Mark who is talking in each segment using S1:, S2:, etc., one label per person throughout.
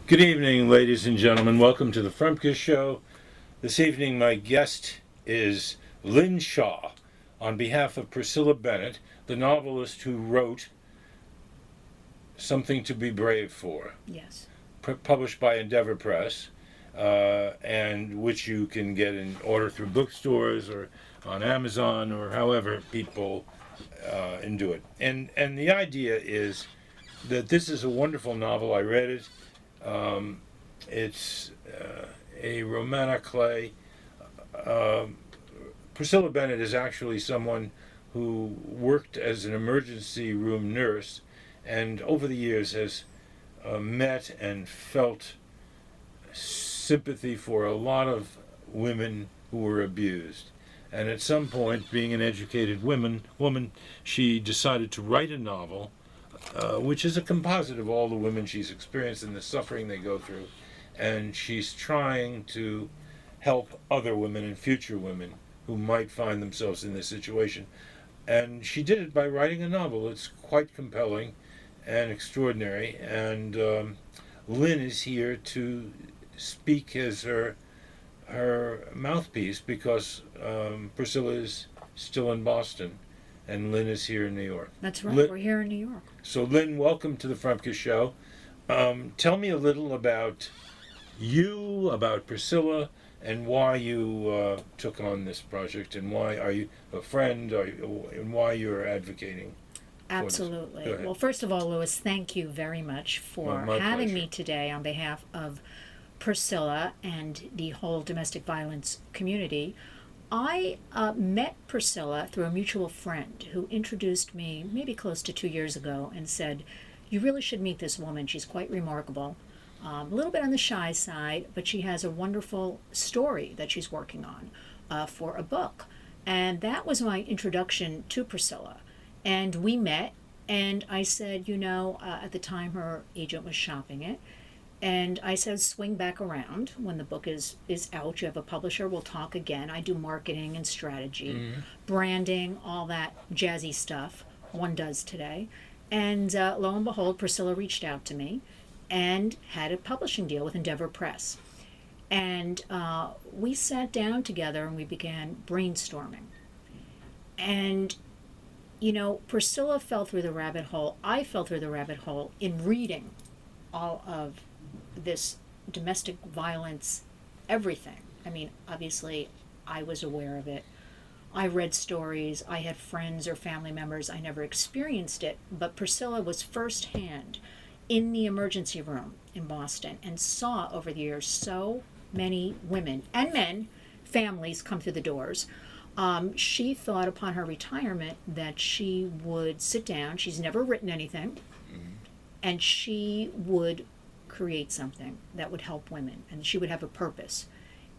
S1: Good evening, ladies and gentlemen. Welcome to the Frumkes Show. This evening, my guest is Lynn Shaw, on behalf of Priscilla Bennett, the novelist who wrote Something to Be Brave For,
S2: Yes.
S1: published by Endeavour Press, and which you can get in order through bookstores or on Amazon or however people do it. And the idea is that this is a wonderful novel. I read it. It's a romantic play. Priscilla Bennett is actually someone who worked as an emergency room nurse and over the years has met and felt sympathy for a lot of women who were abused. And at some point, being an educated woman, she decided to write a novel which is a composite of all the women she's experienced and the suffering they go through. And she's trying to help other women and future women who might find themselves in this situation. And she did it by writing a novel. It's quite compelling and extraordinary. And Lynn is here to speak as her mouthpiece because Priscilla is still in Boston and Lynn is here in New York.
S2: That's right.
S1: Lynn,
S2: We're here in New York.
S1: So, Lynn, welcome to the Frumkes Show. Tell me a little about you, about Priscilla, and why you took on this project, and why are you a friend, and why you're advocating.
S2: Absolutely. Well, first of all, Louis, thank you very much for having
S1: pleasure.
S2: me today on behalf of Priscilla and the whole domestic violence community. I met Priscilla through a mutual friend who introduced me maybe close to 2 years ago and said, you really should meet this woman. She's quite remarkable. A little bit on the shy side, but she has a wonderful story that she's working on for a book. And that was my introduction to Priscilla. And we met, and I said, at the time her agent was shopping it, and I said, swing back around when the book is out. You have a publisher. We'll talk again. I do marketing and strategy, branding, all that jazzy stuff one does today. And lo and behold, Priscilla reached out to me and had a publishing deal with Endeavour Press. And we sat down together and we began brainstorming. And, Priscilla fell through the rabbit hole. I fell through the rabbit hole in reading all of this domestic violence, everything. I mean, obviously, I was aware of it. I read stories. I had friends or family members. I never experienced it. But Priscilla was firsthand in the emergency room in Boston and saw over the years so many women and men, families come through the doors. She thought upon her retirement that she would sit down. She's never written anything. And she would create something that would help women, and she would have a purpose.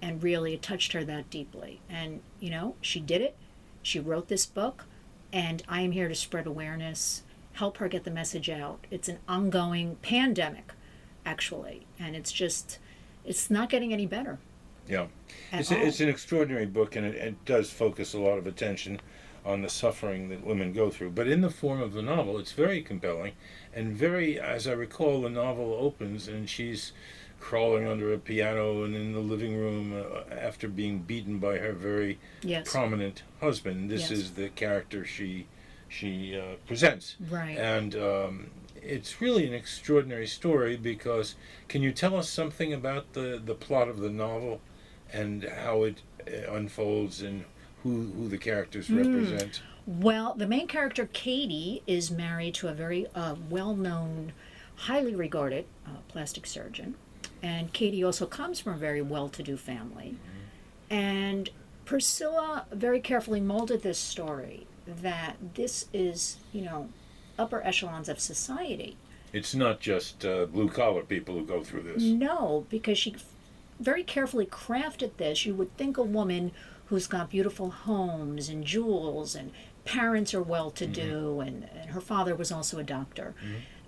S2: And really, it touched her that deeply. And, she did it. She wrote this book, and I am here to spread awareness, help her get the message out. It's an ongoing pandemic, actually, and it's not getting any better.
S1: Yeah. It's an extraordinary book, and it does focus a lot of attention on the suffering that women go through. But in the form of the novel, it's very compelling and very, as I recall, the novel opens and she's crawling under a piano and in the living room after being beaten by her very prominent husband. This is the character she presents.
S2: Right.
S1: And it's really an extraordinary story because can you tell us something about the plot of the novel and how it unfolds and who the characters represent?
S2: Well, the main character, Katie, is married to a very well-known, highly regarded plastic surgeon. And Katie also comes from a very well-to-do family. And Priscilla very carefully molded this story that this is, upper echelons of society.
S1: It's not just blue-collar people who go through this.
S2: No, because she very carefully crafted this. You would think a woman who's got beautiful homes and jewels and parents are well-to-do and her father was also a doctor,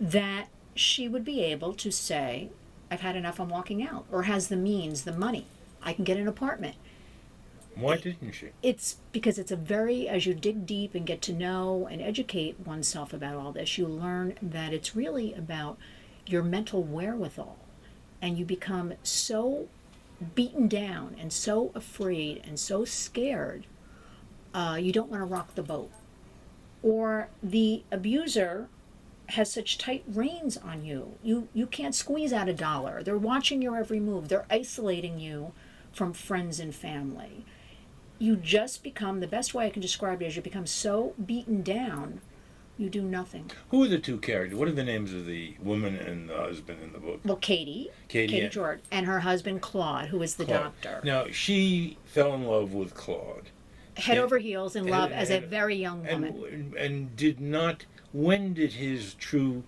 S2: that she would be able to say, I've had enough, I'm walking out, or has the means, the money, I can get an apartment.
S1: Why didn't she?
S2: It's because it's a very, as you dig deep and get to know and educate oneself about all this, you learn that it's really about your mental wherewithal and you become so beaten down and so afraid and so scared, you don't want to rock the boat. Or the abuser has such tight reins on you. You can't squeeze out $1. They're watching your every move. They're isolating you from friends and family. You just become, the best way I can describe it is you become so beaten down, you do nothing.
S1: Who are the two characters? What are the names of the woman and the husband in the book?
S2: Well, Katie George, and her husband Claude, who is the doctor.
S1: Now, she fell in love with Claude.
S2: Head over heels in love as a very young woman.
S1: And did not, when did his true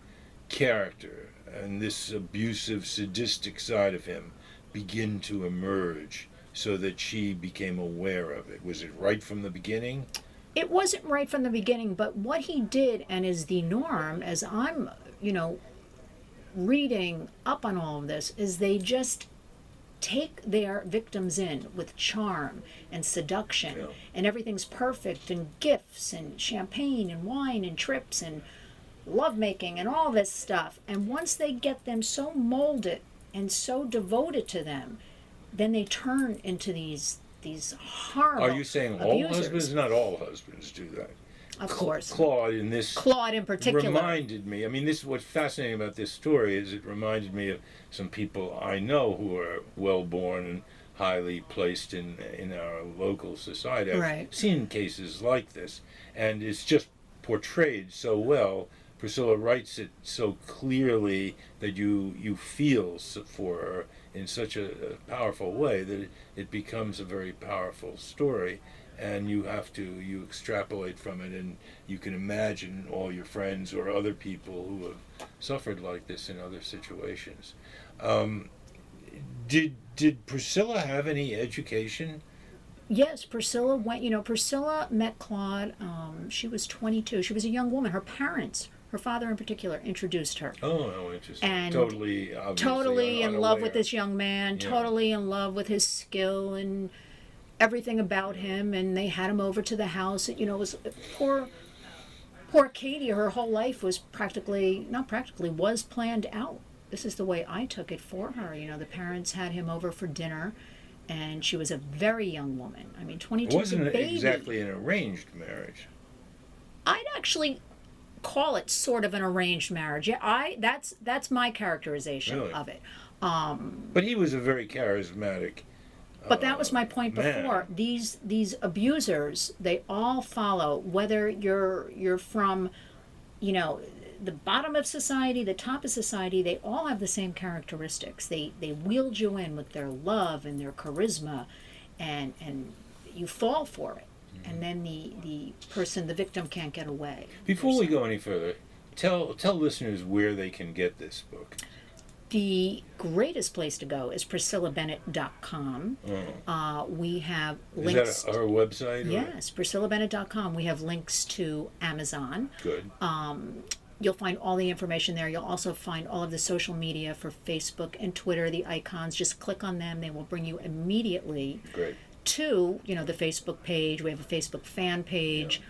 S1: character and this abusive, sadistic side of him begin to emerge so that she became aware of it? Was it right from the beginning?
S2: It wasn't right from the beginning, but what he did, and is the norm, as I'm, reading up on all of this, is they just take their victims in with charm and seduction, and everything's perfect, and gifts and champagne and wine and trips and lovemaking and all this stuff. And once they get them so molded and so devoted to them, then they turn into these horrible
S1: Are you saying all
S2: abusers.
S1: husbands? Not all husbands do that.
S2: Of course.
S1: Claude
S2: in particular
S1: reminded me. I mean, this is what's fascinating about this story is it reminded me of some people I know who are well born and highly placed in our local society. I've seen cases like this, and it's just portrayed so well. Priscilla writes it so clearly that you feel for her in such a powerful way that it becomes a very powerful story, and you extrapolate from it, and you can imagine all your friends or other people who have suffered like this in other situations. Did Priscilla have any education?
S2: Yes, Priscilla went, Priscilla met Claude, she was 22, she was a young woman. Her parents, her father in particular, introduced her.
S1: Oh, interesting.
S2: And
S1: totally
S2: in love with this young man, totally in love with his skill and everything about him, and they had him over to the house. It was poor Katie, her whole life was was planned out. This is the way I took it for her. The parents had him over for dinner, and she was a very young woman. I mean, 22
S1: It wasn't
S2: was a baby.
S1: Exactly an arranged marriage.
S2: I'd actually call it sort of an arranged marriage. Yeah, that's my characterization of it.
S1: But he was a very charismatic.
S2: But that was my point before. These abusers, they all follow, whether you're from, the bottom of society, the top of society, they all have the same characteristics. They wield you in with their love and their charisma, and you fall for it. And then the victim can't get away.
S1: Before we go any further, tell listeners where they can get this book.
S2: The greatest place to go is PriscillaBennett.com. We have links.
S1: Is that our website?
S2: Yes, PriscillaBennett.com. We have links to Amazon.
S1: Good.
S2: You'll find all the information there. You'll also find all of the social media for Facebook and Twitter, the icons. Just click on them. They will bring you immediately to, the Facebook page. We have a Facebook fan page.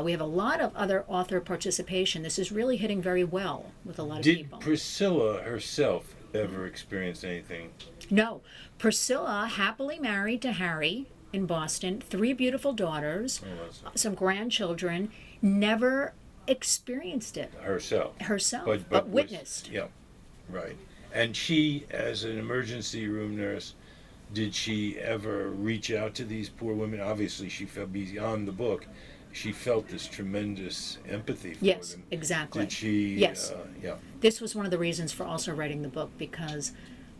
S2: We have a lot of other author participation. This is really hitting very well with a lot of people.
S1: Did Priscilla herself ever experience anything?
S2: No. Priscilla happily married to Harry in Boston, 3 beautiful daughters, some grandchildren, never experienced it.
S1: Herself,
S2: but witnessed.
S1: Yeah, right. And she, as an emergency room nurse, did she ever reach out to these poor women? Obviously, she felt beyond the book. She felt this tremendous empathy for them.
S2: Yes, exactly.
S1: Did she?
S2: Yes. This was one of the reasons for also writing the book, because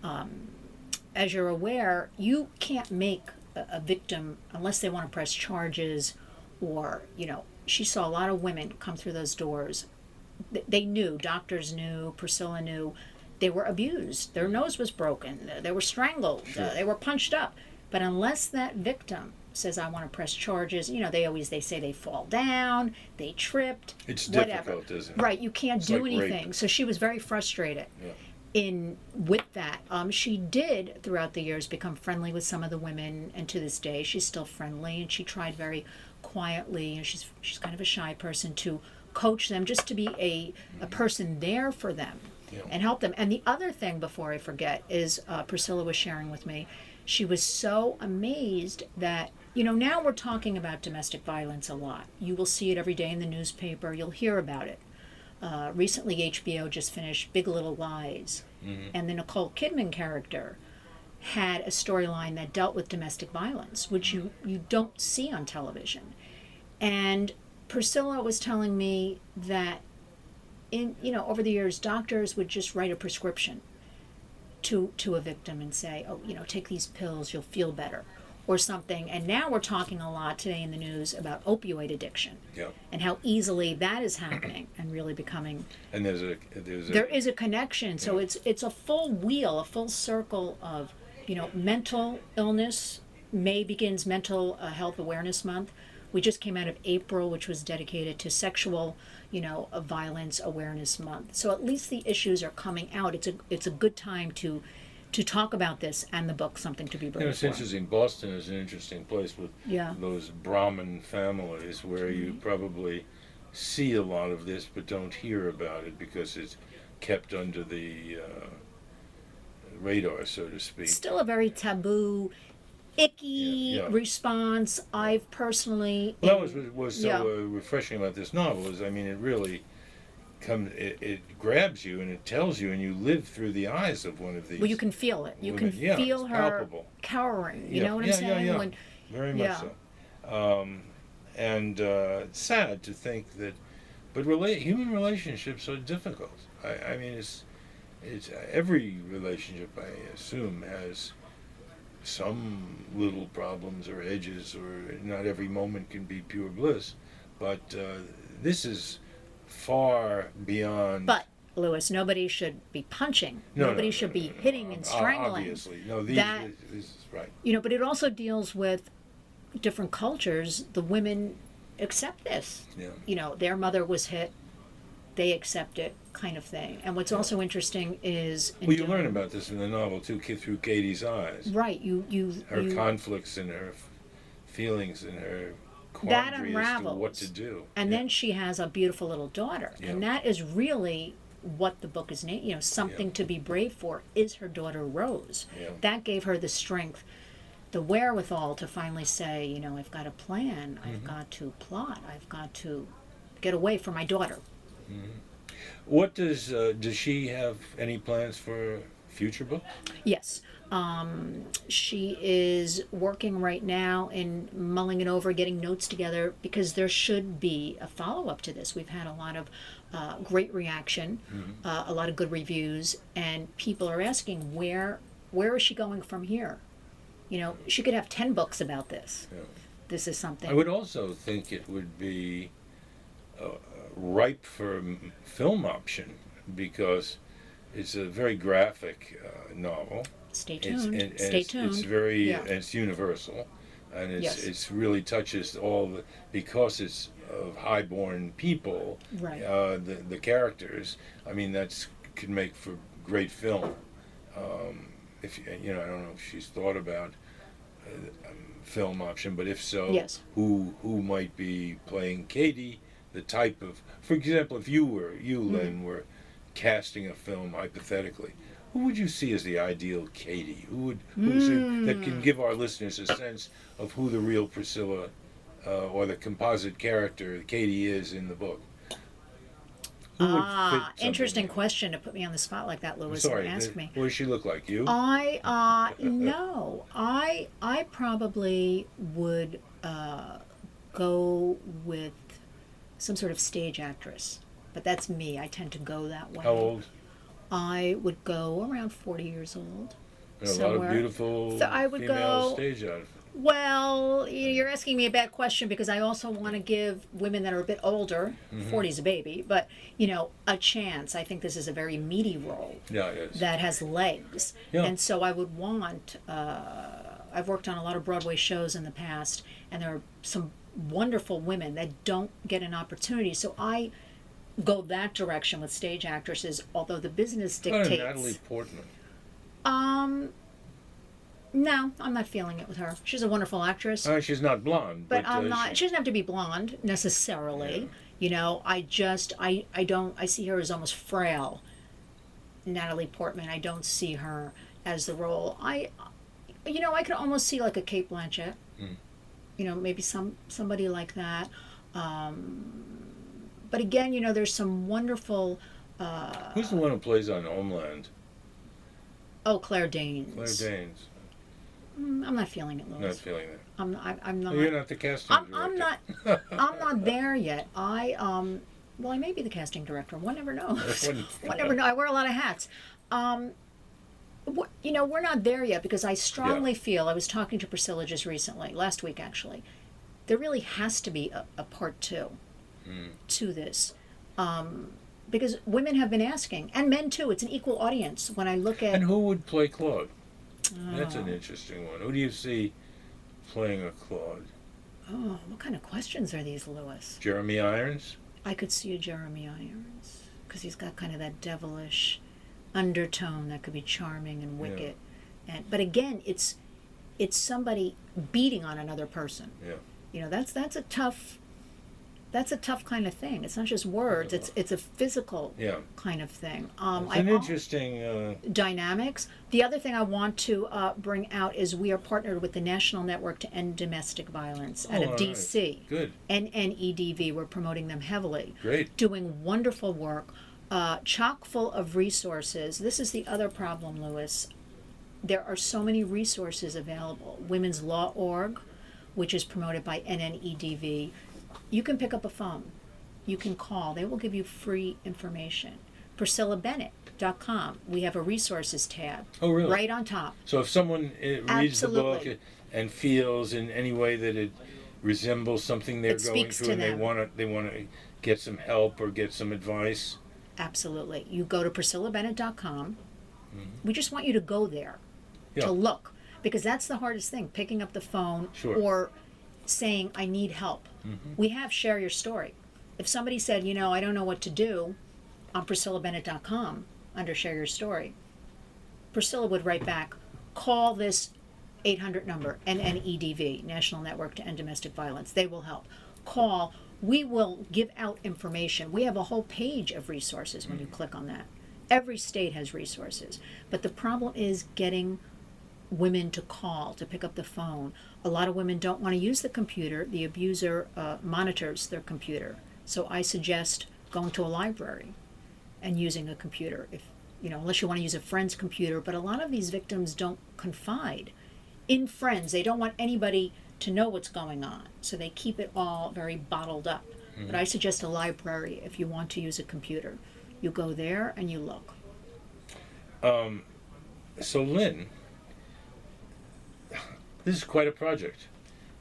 S2: as you're aware, you can't make a victim unless they want to press charges, or, she saw a lot of women come through those doors. They knew, doctors knew, Priscilla knew, they were abused. Their nose was broken. They were strangled. They were punched up. But unless that victim says, I want to press charges, they say they fall down, they tripped,
S1: it's
S2: whatever.
S1: Difficult, isn't it?
S2: Right, you can't do anything.
S1: Rape.
S2: So she was very frustrated with that. She did, throughout the years, become friendly with some of the women, and to this day she's still friendly, and she tried very quietly, and she's kind of a shy person, to coach them, just to be a person there for them. and help them. And the other thing, before I forget, is Priscilla was sharing with me, she was so amazed that, now we're talking about domestic violence a lot. You will see it every day in the newspaper. You'll hear about it. Recently, HBO just finished Big Little Lies, and the Nicole Kidman character had a storyline that dealt with domestic violence, which you don't see on television. And Priscilla was telling me that over the years, doctors would just write a prescription to a victim and say, oh, take these pills, you'll feel better, or something. And now we're talking a lot today in the news about opioid addiction, and how easily that is happening and really becoming.
S1: And there is a connection.
S2: So it's a full wheel, a full circle of, mental illness. May begins Mental Health Awareness Month. We just came out of April, which was dedicated to Sexual, Violence Awareness Month. So at least the issues are coming out. It's a good time to talk about this, and the book, Something to Be Brave
S1: It's
S2: For.
S1: interesting. Boston is an interesting place with those Brahmin families where you probably see a lot of this but don't hear about it because it's kept under the radar, so to speak.
S2: Still a very taboo, icky response. I've personally...
S1: Well, what was so refreshing about this novel is, it really it grabs you and it tells you, and you live through the eyes of one of these.
S2: Well, you can feel it. You
S1: women.
S2: can feel her
S1: palpable.
S2: cowering. You know what I'm saying?
S1: Yeah.
S2: When,
S1: very much so. And it's sad to think that, but human relationships are difficult. It's every relationship, I assume, has some little problems or edges, or not every moment can be pure bliss. But this is far beyond.
S2: But Lewis, nobody should be punching. Nobody should be hitting and strangling.
S1: Obviously, no. This is right.
S2: But it also deals with different cultures. The women accept this.
S1: Yeah.
S2: Their mother was hit. They accept it, kind of thing. And what's also interesting is...
S1: you learn about this in the novel, too, through Katie's eyes.
S2: Right.
S1: Her conflicts and her feelings and her quandary as to what to do.
S2: And then she has a beautiful little daughter. Yeah. And that is really what the book is named. Something to Be Brave For is her daughter, Rose.
S1: Yeah.
S2: That gave her the strength, the wherewithal to finally say, I've got a plan. I've got to plot. I've got to get away from my daughter.
S1: Mm-hmm. What does she have any plans for future books?
S2: Yes. She is working right now in mulling it over, getting notes together, because there should be a follow-up to this. We've had a lot of great reaction, a lot of good reviews, and people are asking, where is she going from here? She could have 10 books about this. Yeah. This is something.
S1: I would also think it would be ripe for a film option, because it's a very graphic novel.
S2: Stay tuned.
S1: It's very it's universal, and it's really touches all because it's of highborn people.
S2: Right.
S1: The characters. That's could make for great film. If I don't know if she's thought about film option, but if so, who might be playing Katie? The type of, for example, if you, Lynn, were casting a film hypothetically, who would you see as the ideal Katie? That can give our listeners a sense of who the real Priscilla or the composite character Katie is in the book? Who would fit
S2: interesting question to put me on the spot like that, Lewis.
S1: Sorry,
S2: ask me.
S1: What does she look like? You?
S2: No. I probably would go with some sort of stage actress, but that's me. I tend to go that way.
S1: How old?
S2: I would go around 40 years old.
S1: A lot of beautiful female stage actors.
S2: Well, you're asking me a bad question, because I also want to give women that are a bit older, 40's a baby, but, a chance. I think this is a very meaty role that has legs. Yeah. And so I would want, I've worked on a lot of Broadway shows in the past, and there are some wonderful women that don't get an opportunity. So I go that direction with stage actresses, although the business dictates.
S1: Natalie Portman.
S2: No, I'm not feeling it with her. She's a wonderful actress.
S1: She's not blonde.
S2: But I'm not. She doesn't have to be blonde necessarily. I see her as almost frail. Natalie Portman. I don't see her as the role. I could almost see like a Cate Blanchett. Maybe somebody like that. But again, there's some wonderful.
S1: Who's the one who plays on Homeland?
S2: Oh, Claire Danes.
S1: Claire Danes.
S2: I'm not feeling it, Louis.
S1: Not feeling that.
S2: I'm not.
S1: Well, you're not the casting director.
S2: I'm not. I'm not there yet. Well, I may be the casting director. One never knows. One never knows. I wear a lot of hats. We're not there yet because I strongly feel. I was talking to Priscilla just recently, last week actually. There really has to be a part 2 to this. Because women have been asking, and men too. It's an equal audience. When I look at
S1: And who would play Claude? That's an interesting one. Who do you see playing a Claude?
S2: Oh, what kind of questions are these, Louis?
S1: Jeremy Irons?
S2: I could see a Jeremy Irons because he's got kind of that devilish undertone that could be charming and wicked. But again, it's somebody beating on another person.
S1: Yeah.
S2: That's a tough kind of thing. It's not just words. It's a physical kind of thing.
S1: It's an interesting
S2: dynamics. The other thing I want to bring out is we are partnered with the National Network to End Domestic Violence out of D.C.
S1: Right. Good.
S2: NNEDV. We're promoting them heavily.
S1: Great.
S2: Doing wonderful work, chock full of resources. This is the other problem, Louis. There are so many resources available. Women's Law Org, which is promoted by NNEDV. You can pick up a phone. You can call. They will give you free information. PriscillaBennett.com. We have a resources tab.
S1: Oh, really?
S2: Right on top.
S1: So if someone reads the book
S2: Absolutely.
S1: and feels in any way that it resembles something they're
S2: It
S1: going
S2: speaks
S1: through
S2: to
S1: and
S2: them.
S1: they want to get some help or get some advice.
S2: Absolutely. You go to PriscillaBennett.com. We just want you to go there to look, because that's the hardest thing, picking up the phone or saying, I need help. We have Share Your Story. If somebody said, I don't know what to do, on PriscillaBennett.com, under Share Your Story, Priscilla would write back, call this 800 number, NNEDV, National Network to End Domestic Violence. They will help. Call. We will give out information. We have a whole page of resources when you click on that. Every state has resources. But the problem is getting women to call, to pick up the phone. A lot of women don't want to use the computer. The abuser monitors their computer. So I suggest going to a library and using a computer, if unless you want to use a friend's computer. But a lot of these victims don't confide in friends. They don't want anybody to know what's going on. So they keep it all very bottled up. But I suggest a library if you want to use a computer. You go there and you look.
S1: So Lynn, this is quite a project.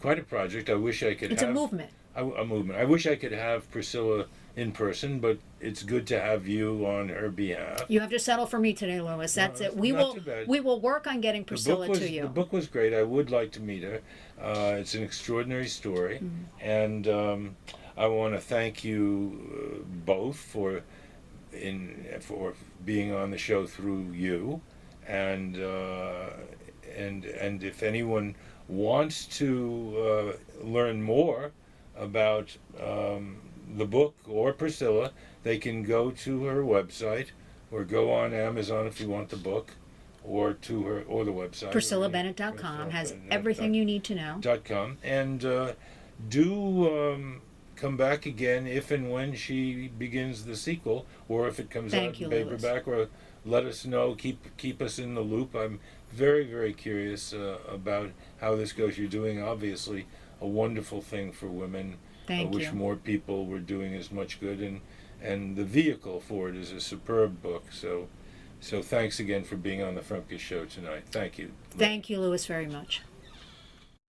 S1: Quite a project. I wish I could
S2: It's a movement.
S1: A movement. I wish I could have Priscilla in person, but it's good to have you on her behalf.
S2: You have to settle for me today, Louis. That's it. We
S1: not too bad.
S2: we will work on getting Priscilla to you.
S1: The book was great. I would like to meet her. It's an extraordinary story, and I want to thank you both for being on the show through you, and if anyone wants to learn more about the book or Priscilla, they can go to her website or go on Amazon if you want the book, or to her or the website.
S2: PriscillaBennett.com has everything you need to know.
S1: .com, and do come back again if and when she begins the sequel, or if it comes out in paperback, or let us know. Keep us in the loop. I'm very, very curious about how this goes. You're doing obviously a wonderful thing for women. I wish more people were doing as much good, and the vehicle for it is a superb book. So thanks again for being on the Frumkes show tonight. Thank you.
S2: Thank you, Louis, very much.